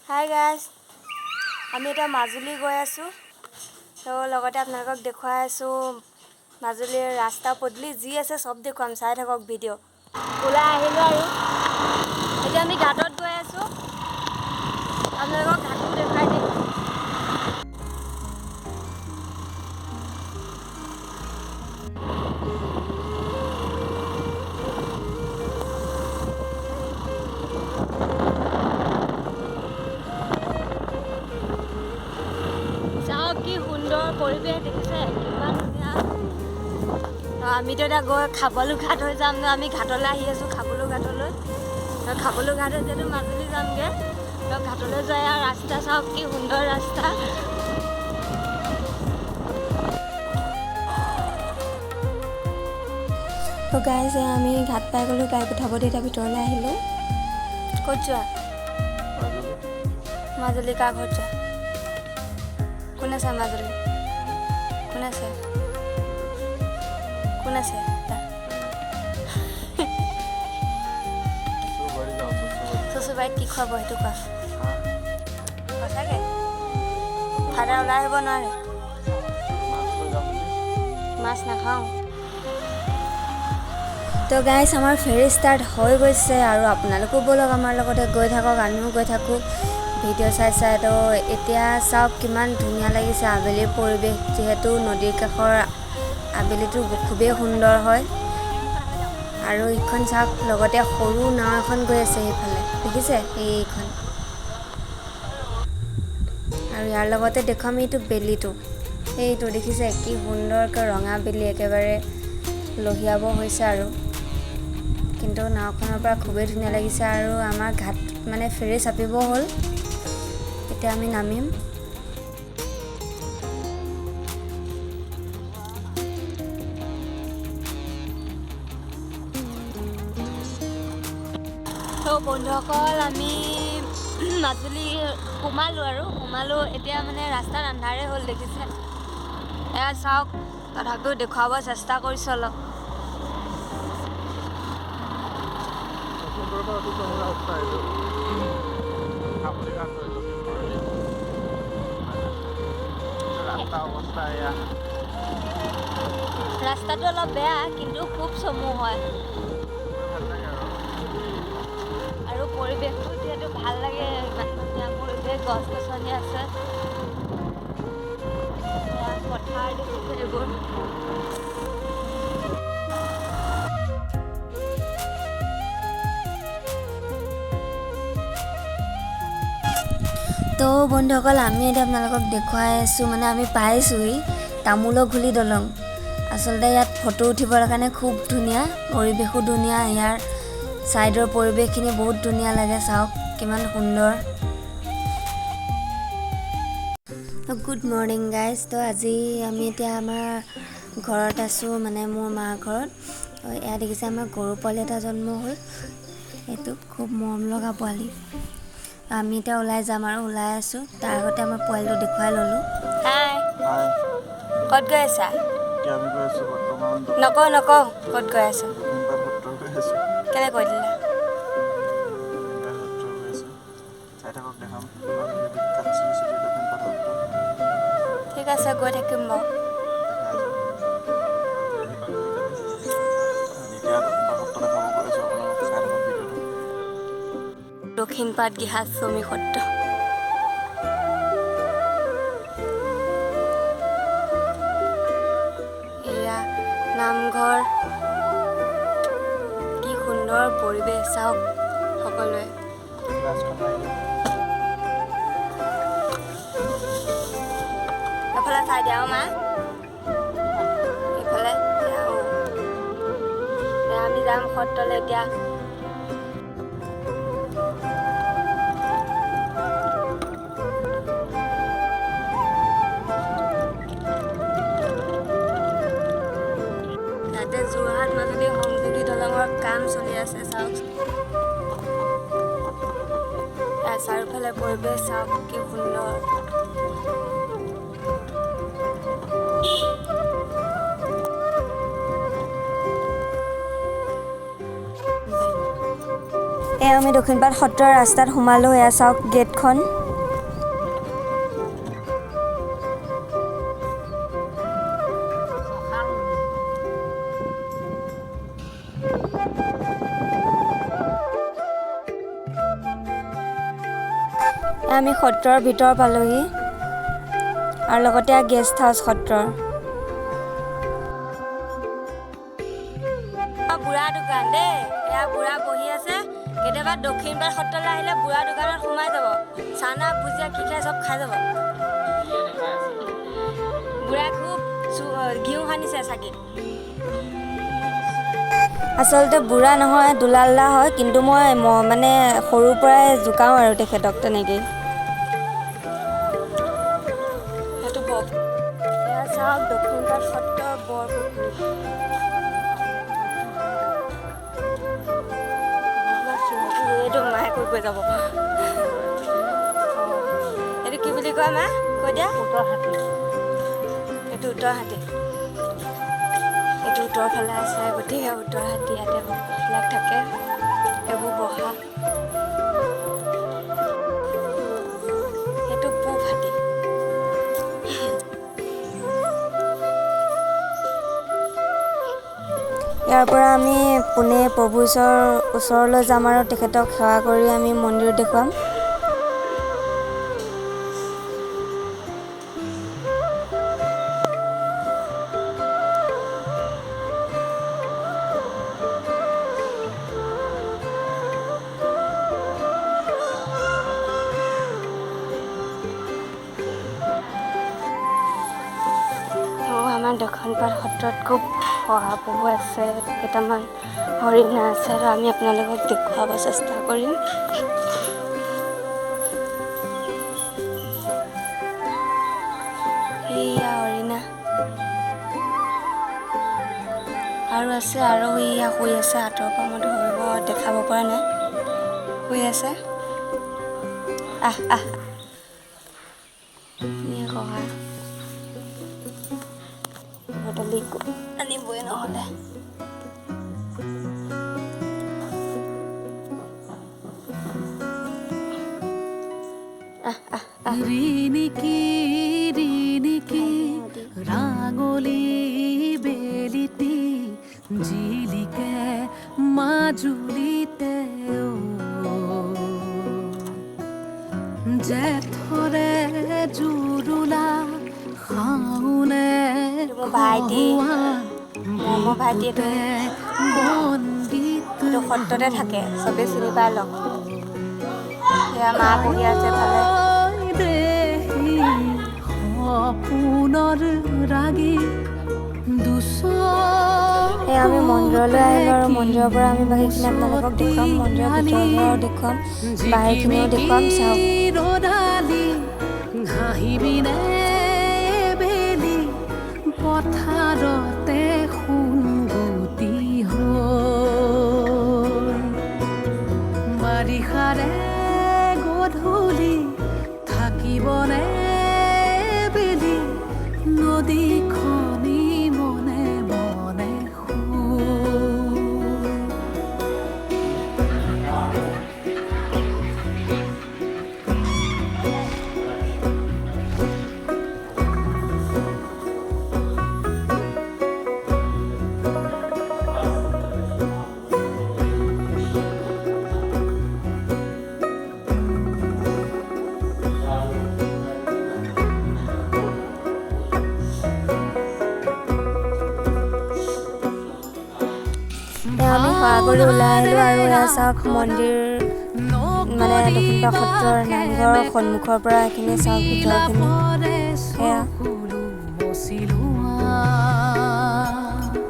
Hi guys, আমি এতিয়া মাজুলী গৈ আছোঁ। তো লগতে আপোনালোকক দেখুৱাই আছোঁ মাজুলীৰ ৰাস্তা পদূলি যি আছে চব দেখুৱাম, চাই থাকক ভিডিঅ'। ওলাই আহিলোঁ আৰু এতিয়া আমি ঘাটত গৈ আছোঁ, আপোনালোকক ঘাটটো দেখুৱাই দিম। কি সুন্দৰ পৰিৱেশ দেখিছে, কিমান ধুনীয়া। আমিতো এতিয়া গৈ খাবলো ঘাট হৈ যাম ন, আমি ঘাটলৈ আহি আছোঁ, খাবলো ঘাটলৈ। খাবলো ঘাটত যিহেতু মাজুলী যামগৈ, তো ঘাটলৈ যোৱা আৰু ৰাস্তা চাওক কি সুন্দৰ ৰাস্তা। তো গাইজ আমি ঘাট পাই গ'লোঁ, গাড়ী পঠাব দি এতিয়া ভিতৰলৈ আহিলোঁ। ক'ত যোৱা? মাজুলী কাৰ ঘৰত যোৱা? কোন আছে মাজুলী? কোন আছে? কোন আছে? চচুবাৰীত কি খুৱাব সেইটো কোৱা। সঁচাকৈ ফাদাৰ ওলাই আহিব নোৱাৰে? মাছ নাখাওঁ। তো গাইজ আমাৰ ফেৰী ষ্টাৰ্ট হৈ গৈছে আৰু আপোনালোকো ব'লক আমাৰ লগতে গৈ থাকক, আমিও গৈ থাকোঁ ভিডিঅ' চাই চাই। তো এতিয়া চাওক কিমান ধুনীয়া লাগিছে আবেলিৰ পৰিৱেশ, যিহেতু নদীৰ কাষৰ আবেলিটো খুবেই সুন্দৰ হয়। আৰু এইখন চাওক লগতে সৰু নাও এখন গৈ আছে সেইফালে, দেখিছে এইখন। আৰু ইয়াৰ লগতে দেখুৱাম এইটো বেলিটো, এইটো দেখিছে কি সুন্দৰকৈ ৰঙা বেলি একেবাৰে লহিয়াব হৈছে আৰু। কিন্তু নাওখনৰ পৰা খুবেই ধুনীয়া লাগিছে আৰু আমাৰ ঘাট মানে ফেৰী চাপিব হ'ল, এতিয়া আমি নামিম। তো বন্ধুসকল আমি মাজুলী সোমালোঁ এতিয়া মানে ৰাস্তাত আন্ধাৰে হ'ল দেখিছে। এয়া চাওক, তথাপিও দেখুৱাব চেষ্টা কৰিছোঁ অলপ। ৰাস্তাটো অলপ বেয়া কিন্তু খুব চমু হয় আৰু পৰিৱেশটো যিহেতু ভাল লাগে, ইমান ধুনীয়া পৰিৱেশ, গছ গছনি আছে, পথাৰ দেখিছে এইবোৰ। তো বন্ধুসকল আমি এতিয়া আপোনালোকক দেখুৱাই আছোঁ, মানে আমি পাইছোঁহি তামোলৰ ঘুলি দলং। আচলতে ইয়াত ফটো উঠিবৰ কাৰণে খুব ধুনীয়া, পৰিৱেশো ধুনীয়া, ইয়াৰ ছাইডৰ পৰিৱেশখিনি বহুত ধুনীয়া লাগে, চাওক কিমান সুন্দৰ। Good morning guys. তো আজি আমি এতিয়া আমাৰ ঘৰত আছোঁ, মানে মোৰ মাৰ ঘৰত। এয়া দেখিছে আমাৰ গৰু পোৱালি এটা জন্ম হ'ল, এইটো খুব মৰম লগা পোৱালি। আমি এতিয়া ওলাই যাম আৰু ওলাই আছোঁ, তাৰ আগতে আমাৰ পোৱালিটো দেখুৱাই ল'লোঁ। হাই, ক'ত গৈ আছা? নকওঁ ক'ত গৈ আছোঁ। কেলৈ কৈ দিলা? ঠিক আছে গৈ থাকিম বাৰু। দক্ষিণপাট গৃহাশ্ৰমী সত্ৰ। এয়া নামঘৰ, কি সুন্দৰ পৰিৱেশ চাওক সকলোৱে। এফালে চাই দিয়া মা, এইফালে আমি যাম সত্ৰলৈ এতিয়া। ইয়াতে যোৰহাট মাজুলী সংযোগী দলঙৰ কাম চলি আছে, চাওক চাৰিওফালে পৰিৱেশ চাওক কি সুন্দৰ। এয়া আমি দক্ষিণপাট সত্ৰৰ ৰাস্তাত সোমালোঁ। এয়া চাওক গেটখন। আমি সত্ৰৰ ভিতৰ পালোহি আৰু লগতে গেষ্ট হাউচ সত্ৰৰ। বুঢ়া দোকান দেই, এয়া বুঢ়া বহি আছে। কেতিয়াবা দক্ষিণপাট সত্ৰলৈ আহিলে বুঢ়া দোকানত সোমাই যাব, চানা ভুজিয়া কি খাই চব খাই যাব। বুঢ়াই খুব ঘিউ সানিছে চাগি। আচলতে বুঢ়া নহয়, দুলাল দা হয়, কিন্তু মই মানে সৰুৰ পৰাই জোকাওঁ আৰু তেখেতক তেনেকেই। সেইটো এয়া চাওক দক্ষিণপাট সত্ৰৰ বৰপুখুৰী। এইটো মায়ে কৈ যাব। এইটো কি বুলি কয় মা? কৈ দিয়া। উত্তৰ হাতী। এইটো উত্তৰ হাতী। এইটো উত্তৰ ফালে আছে, গতিকে উত্তৰ হাতী ইয়াতে বিলাক থাকে, এইবোৰ বহা। সেইটো পূব হাতী। ইয়াৰ পৰা আমি পুনে প্ৰভু ঈশ্বৰৰ ওচৰলৈ যাম আৰু তেখেতক সেৱা কৰি আমি মন্দিৰ দেখুৱাম। আমাৰ দক্ষিণপাট সত্ৰত খুব শহাপহু আছে, কেইটামান হৰিণা আছে আৰু আমি আপোনালোকক দেখুৱাব চেষ্টা কৰিম। এইয়া হৰিণা আৰু আছে, আৰু এইয়া শুই আছে। আঁতৰৰ পৰা মই ধৰিব দেখাব পৰা নাই, শুই আছে। আহ আহ কহা আনিবই নহ'লে। ৰিণিকি ৰাঙলী বেলিটি জিলিকে মাজুলীতে জেঠৰে জুৰুলা শাওনে বন্দিত সত্ৰতে থাকে, চবেই চিনি পাই লওক। সেয়া মা বহি আছে ফালে। পুনৰ ৰাগি সেয়া আমি মন্দিৰলৈ আহিলোঁ আৰু মন্দিৰৰ পৰা আমি বাকীখিনি আপোনালোকক দেখুৱাম। মন্দিৰৰ ভিতৰৰ পৰাও দেখুৱাম, বাহিৰখিনিও দেখুৱাম। চাওক ঘাঁহিবিনে বেলি পথাৰতে সোণগুটি বাৰিষাৰে গধূলি থাকিবনে বেলি নদীখনি মনে মনে আমি সেৱা কৰি ওলাই আহিলোঁ আৰু এয়া চাওক মন্দিৰ, মানে দক্ষিণপাট সত্ৰৰ নামঘৰৰ সন্মুখৰ পৰা এইখিনি চাওক ভিতৰখিনি। সেয়া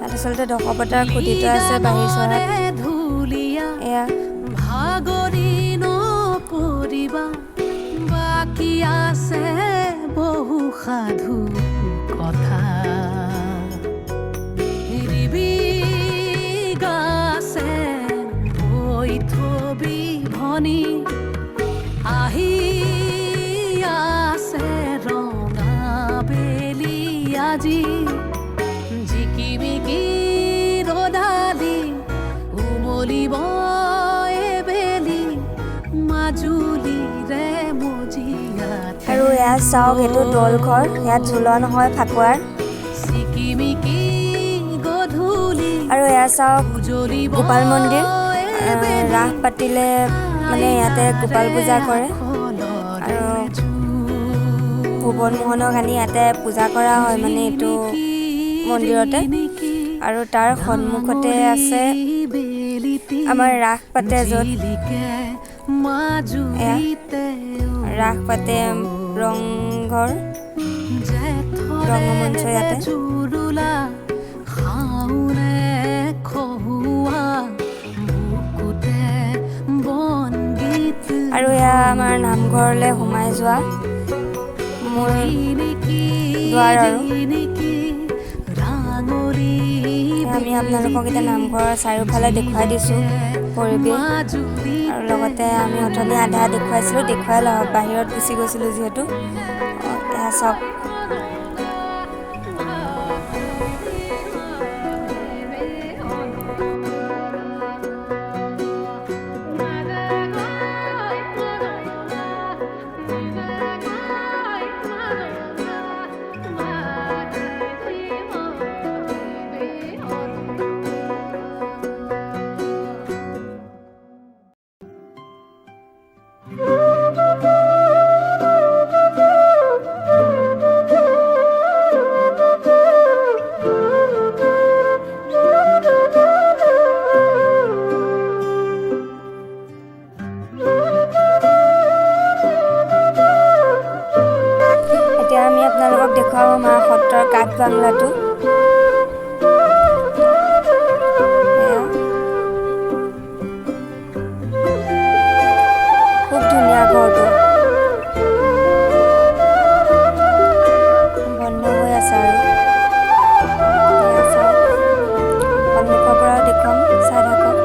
ইয়াত আচলতে দশৱতাৰ খুঁটিটো আছে বাহিৰ চৰাত। এয়া ভাগৰি নপৰিবা বাকী আছে বহু সাধু কথা ভনী আহি আছে ৰঙা বেলি আজি জিকিমিকি ৰদালি উমলিব বেলি এয়া চাওক, এইটো দৌল ঘৰ, ইয়াত ঝুলন নহয় ফাকুৱাৰ। চিকিমিকি গধূলি আৰু এয়া চাওক জ্বলিব গোপাল মন্দিৰ, ৰাস পাতিলে মানে ইয়াতে গোপাল পূজা কৰে আৰু ভুৱন মোহনক আনি ইয়াতে পূজা কৰা হয় মানে এইটো মন্দিৰতে। আৰু তাৰ সন্মুখতে আছে আমাৰ ৰাস পাতে, য'ত ৰাস পাতে ৰংঘৰ, ৰংগমঞ্চ ইয়াতে। আৰু এয়া আমাৰ নামঘৰলৈ সোমাই যোৱা মূল দুৱাৰ। আৰু আমি আপোনালোকক এতিয়া নামঘৰৰ চাৰিওফালে দেখুৱাই দিছোঁ পৰিৱেশ, আৰু লগতে আমি অথনি আধা দেখুৱাইছিলোঁ, দেখুৱাই বাহিৰত গুচি গৈছিলোঁ যিহেতু। এয়া চাওক আমি আপোনালোকক দেখুৱাব মা সত্ৰৰ কাঠ বাংলাটো। খুব ধুনীয়া ঘৰটো, বন্ধ হৈ আছে আৰু সন্মুখৰ পৰাও দেখুৱাম, চাই থাকক।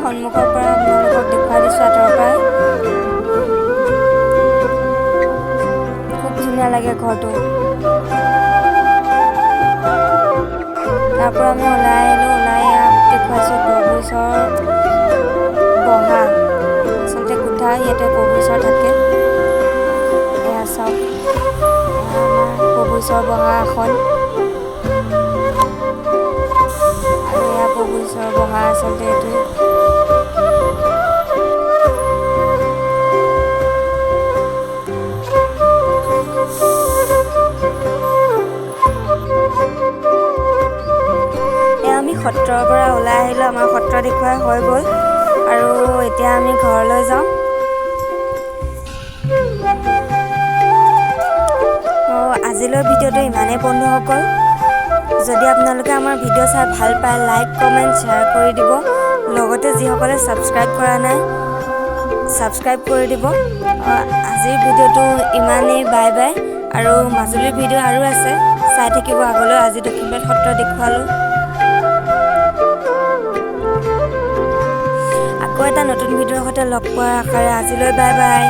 সন্মুখৰ পৰা আপোনালোকক দেখুৱাই দিছোঁ আঁতৰৰ পৰাই। খুব ধুনীয়া লাগে ঘৰটো। তাৰ পৰা আমি ওলাই আহিলোঁ, ওলাই দেখুৱাইছোঁ প্ৰভুচৰ বহা, আচলতে কোঠা, ইয়াতে প্ৰভুচৰ থাকে। এয়া চাওক, আমাৰ প্ৰভুচৰ বহা আসন, আৰু এয়া প্ৰভুচৰ বহা আচলতে এইটো। আমি সত্ৰৰ পৰা ওলাই আহিলোঁ, আমাৰ সত্ৰ দেখুৱাই হৈ গ'ল, আৰু এতিয়া আমি ঘৰলৈ যাওঁ। আজিলৈ ভিডিঅ'টো ইমানেই বন্ধুসকল। যদি আপোনালোকে আমাৰ ভিডিঅ' চাই ভাল পায়, লাইক কমেণ্ট শ্বেয়াৰ কৰি দিব। লগতে যিসকলে ছাবস্ক্ৰাইব কৰা নাই, ছাবস্ক্ৰাইব কৰি দিব। আজিৰ ভিডিঅ'টো ইমানেই, বাই বাই। আৰু মাজুলীৰ ভিডিঅ' আৰু আছে, চাই থাকিব আগলৈ। আজি দক্ষিণপাট সত্ৰ দেখুৱালোঁ। আকৌ এটা নতুন ভিডিঅ'ৰ সৈতে লগ পোৱাৰ আশাৰে আজিলৈ বাই বাই।